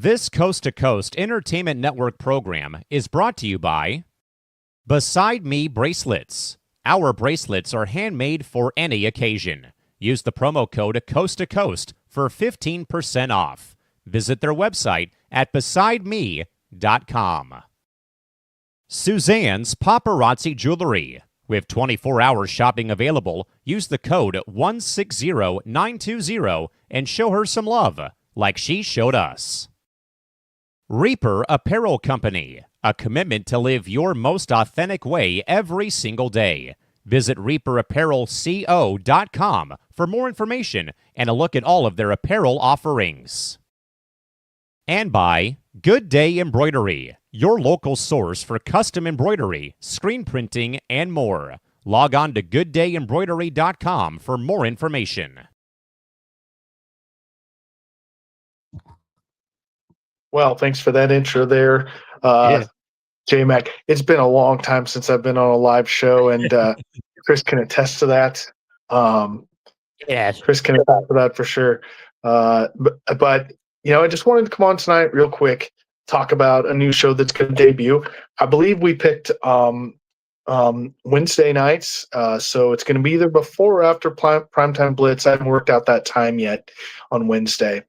This Coast to Coast Entertainment Network program is brought to you by Beside Me Bracelets. Our bracelets are handmade for any occasion. Use the promo code Coast to Coast for 15% off. Visit their website at besideme.com. Suzanne's Paparazzi Jewelry. With 24-hour shopping available, use the code 160920 and show her some love, like she showed us. Reaper Apparel Company, a commitment to live your most authentic way every single day. Visit reaperapparelco.com for more information and a look at all of their apparel offerings. And by Good Day Embroidery, your local source for custom embroidery, screen printing, and more. Log on to gooddayembroidery.com for more information. Well, thanks for that intro there, J-Mac. It's been a long time since I've been on a live show, and Chris can attest to that. Yes. Chris can attest to that for sure. But I just wanted to come on tonight real quick, talk about a new show that's going to debut. I believe we picked Wednesday nights, so it's going to be either before or after Primetime Blitz. I haven't worked out that time yet on Wednesday.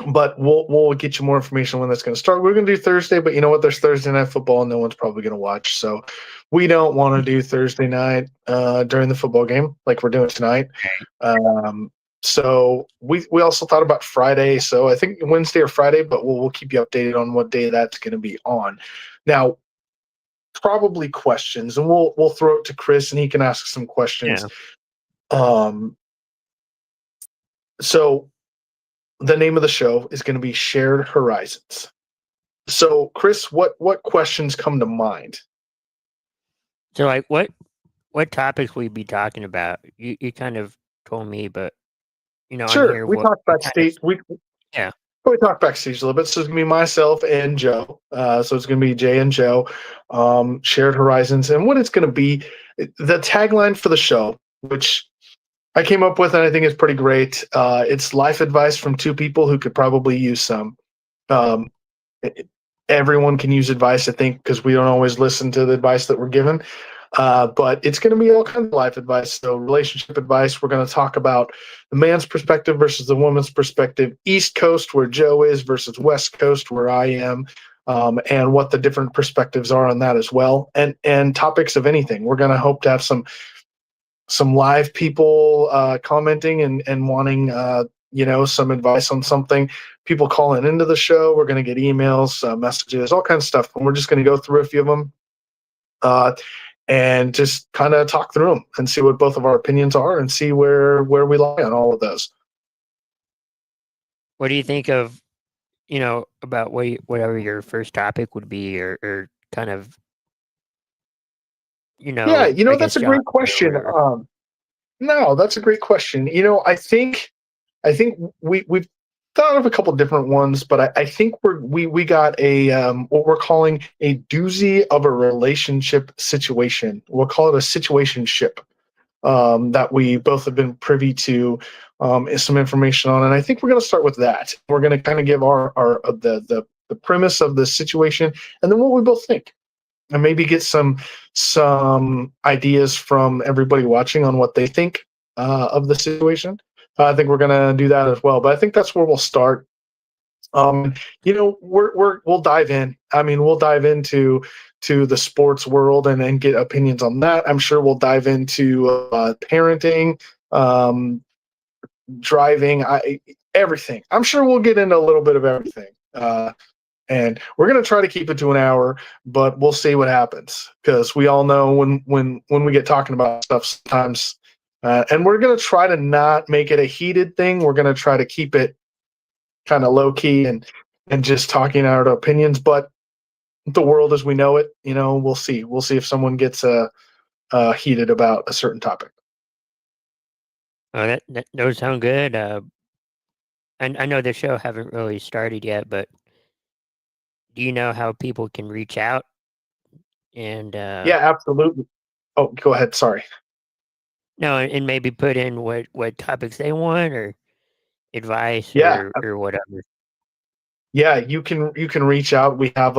But we'll get you more information when that's going to start. We're going to do Thursday, but you know what? There's Thursday Night Football, and no one's probably going to watch. So we don't want to do Thursday night during the football game like we're doing tonight. So we also thought about Friday. So I think Wednesday or Friday, but we'll keep you updated on what day that's going to be on. Now, probably questions, and we'll throw it to Chris, and he can ask some questions. Yeah. So the name of the show is going to be Shared Horizons. So, Chris, what questions come to mind? So, like, what topics will you be talking about? You kind of told me, but sure. We talked backstage. We talked backstage a little bit. So it's going to be myself and Joe. So it's going to be Jay and Joe, Shared Horizons, and what it's going to be. The tagline for the show, which I came up with, and I think it's pretty great. It's life advice from two people who could probably use some. Everyone can use advice, I think, because we don't always listen to the advice that we're given. But it's going to be all kinds of life advice. So relationship advice. We're going to talk about the man's perspective versus the woman's perspective. East Coast, where Joe is, versus West Coast, where I am. And what the different perspectives are on that as well. And topics of anything. We're going to hope to have some live people commenting and wanting some advice on something, people calling into the show. We're going to get emails, messages, all kinds of stuff, and we're just going to go through a few of them and just kind of talk through them and see what both of our opinions are and see where we lie on all of those. What do you think of about whatever your first topic would be, or kind of that's a great question. No, that's a great question. I think we've thought of a couple different ones, but I think we got a what we're calling a doozy of a relationship situation. We'll call it a situationship that we both have been privy to some information on, and I think we're going to start with that. We're going to kind of give our the premise of the situation, and then what we both think. And maybe get some ideas from everybody watching on what they think of the situation. I think we're going to do that as well, but I think that's where we'll start. We'll dive in. I mean, we'll dive into the sports world and get opinions on that. I'm sure we'll dive into parenting, driving, everything. I'm sure we'll get into a little bit of everything. And we're going to try to keep it to an hour, but we'll see what happens, because we all know when we get talking about stuff sometimes, and we're going to try to not make it a heated thing. We're going to try to keep it kind of low key and just talking our opinions. But the world as we know it, we'll see. We'll see if someone gets heated about a certain topic. Oh, that those sound good. I know the show haven't really started yet, but do you know how people can reach out? And yeah, absolutely. Oh, go ahead. Sorry. No, and maybe put in what topics they want, or advice, Yeah. or whatever. Yeah, you can reach out. We have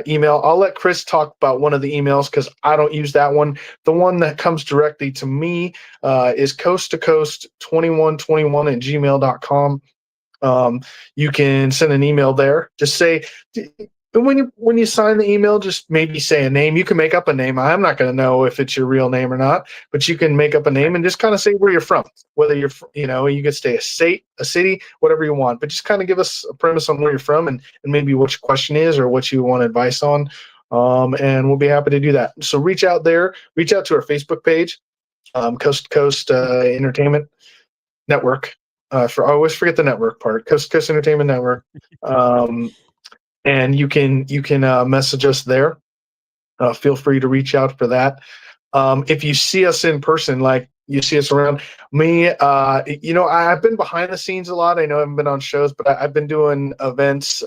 email. I'll let Chris talk about one of the emails because I don't use that one. The one that comes directly to me is coast to coast 2121 at gmail.com. You can send an email there. Just say when you sign the email, just maybe say a name. You can make up a name. I'm not going to know if it's your real name or not, but you can make up a name and just kind of say where you're from. Whether you're, you could say a city, whatever you want, but just kind of give us a premise on where you're from and maybe what your question is or what you want advice on. And we'll be happy to do that. So reach out there. Reach out to our Facebook page, Coast to Coast Entertainment Network. I always forget the network part. Coast to Coast Entertainment Network. And you can message us there. Feel free to reach out for that. If you see us in person, like you see us around me, I've been behind the scenes a lot. I know I haven't been on shows, but I've been doing events,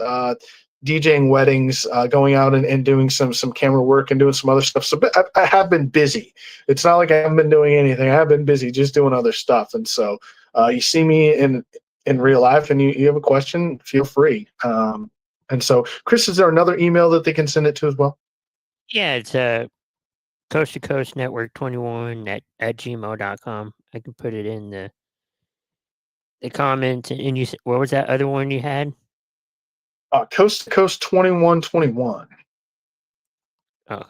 DJing weddings, going out and doing some camera work and doing some other stuff. So I have been busy. It's not like I haven't been doing anything. I have been busy just doing other stuff. And so you see me in real life and you have a question, feel free. And so, Chris, is there another email that they can send it to as well? Yeah, it's coast to coast network 21 at gmail.com. I can put it in the comments. And you, what was that other one you had? Coast to Coast 2121. Oh.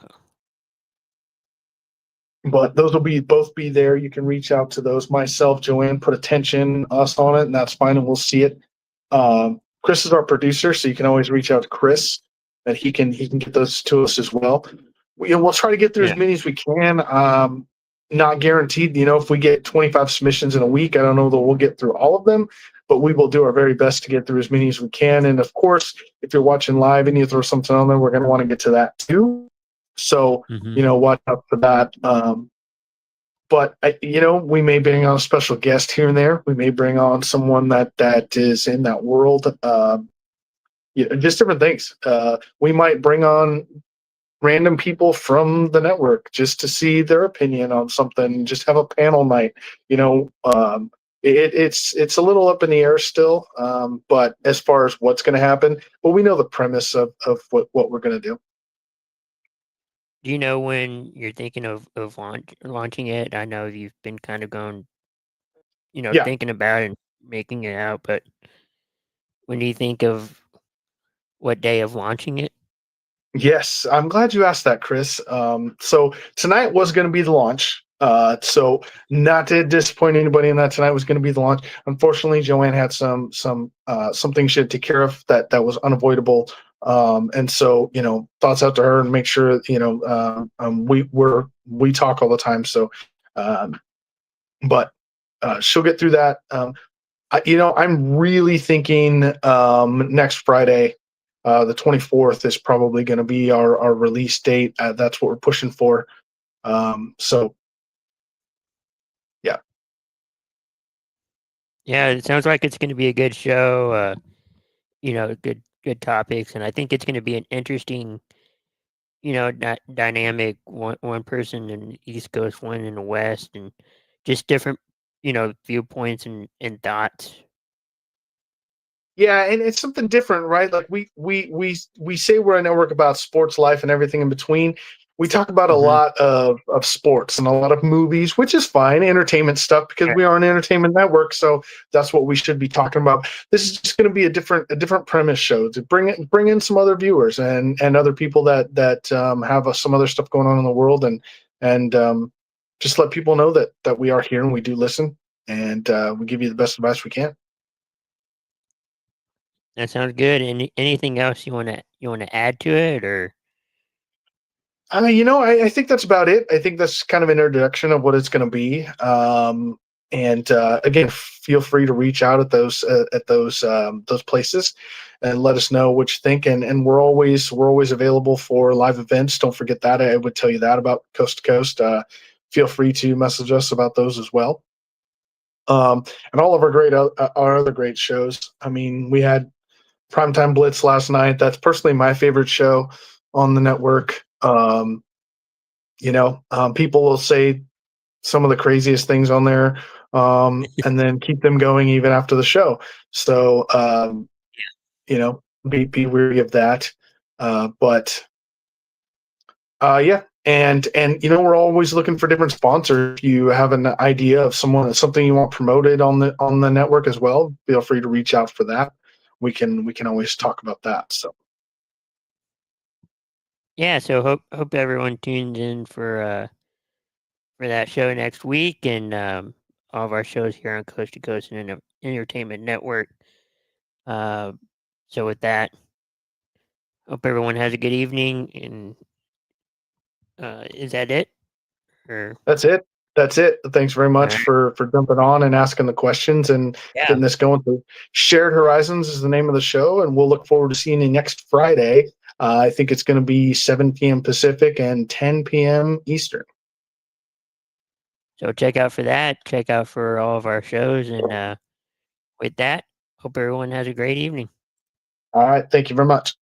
But those will both be there. You can reach out to those. Myself, Joanne, put attention us on it, and that's fine, and we'll see it. Chris is our producer, so you can always reach out to Chris, and he can get those to us as well. We'll try to get through as many as we can. Not guaranteed. If we get 25 submissions in a week, I don't know that we'll get through all of them, but we will do our very best to get through as many as we can. And of course, if you're watching live and you throw something on there, we're going to want to get to that too. So watch out for that. But we may bring on a special guest here and there. We may bring on someone that is in that world. Just different things. We might bring on random people from the network just to see their opinion on something. Just have a panel night. It's a little up in the air still. But as far as what's going to happen, we know the premise of what we're going to do. Do you know when you're thinking of launching it? I know you've been kind of going, thinking about it and making it out, but when do you think of what day of launching it? Yes, I'm glad you asked that, Chris. So tonight was going to be the launch. So not to disappoint anybody in that, tonight was going to be the launch. Unfortunately, Joanne had something she had to take care of that was unavoidable. And so, thoughts out to her and make sure, we talk all the time. So, but she'll get through that. I'm really thinking next Friday, the 24th is probably going to be our release date. That's what we're pushing for. So, yeah. Yeah, it sounds like it's going to be a good show. Good topics, and I think it's going to be an interesting, dynamic. One person in the East Coast, one in the West, and just different, viewpoints and thoughts. Yeah, and it's something different, right? Like we say we're a network about sports, life, and everything in between. We talk about a lot of sports and a lot of movies, which is fine, entertainment stuff, because we are an entertainment network. So that's what we should be talking about. This is just going to be a different premise show to bring in some other viewers and other people that have some other stuff going on in the world, and just let people know that we are here and we do listen, and we give you the best advice we can. That sounds good. Anything else you want to add to it, or? I think that's about it. I think that's kind of an introduction of what it's going to be. And again, feel free to reach out at those places and let us know what you think. And we're always available for live events. Don't forget that. I would tell you that about Coast to Coast. Feel free to message us about those as well. And all of our other great shows. I mean, we had Primetime Blitz last night. That's personally my favorite show on the network. People will say some of the craziest things on there, and then keep them going even after the show. So, be wary of that. Yeah, and we're always looking for different sponsors. If you have an idea of something you want promoted on the network as well, feel free to reach out for that. We can always talk about that. So yeah, so hope everyone tunes in for that show next week, and all of our shows here on Coast to Coast and Entertainment Network. So with that, hope everyone has a good evening. And is that it? Or that's it. That's it. Thanks very much right. for jumping on and asking the questions and Yeah, getting this going. So Shared Horizons is the name of the show, and we'll look forward to seeing you next Friday. I think it's going to be 7 p.m. Pacific and 10 p.m. Eastern. so check out for that. Check out for all of our shows, and with that, hope everyone has a great evening. All right. Thank you very much.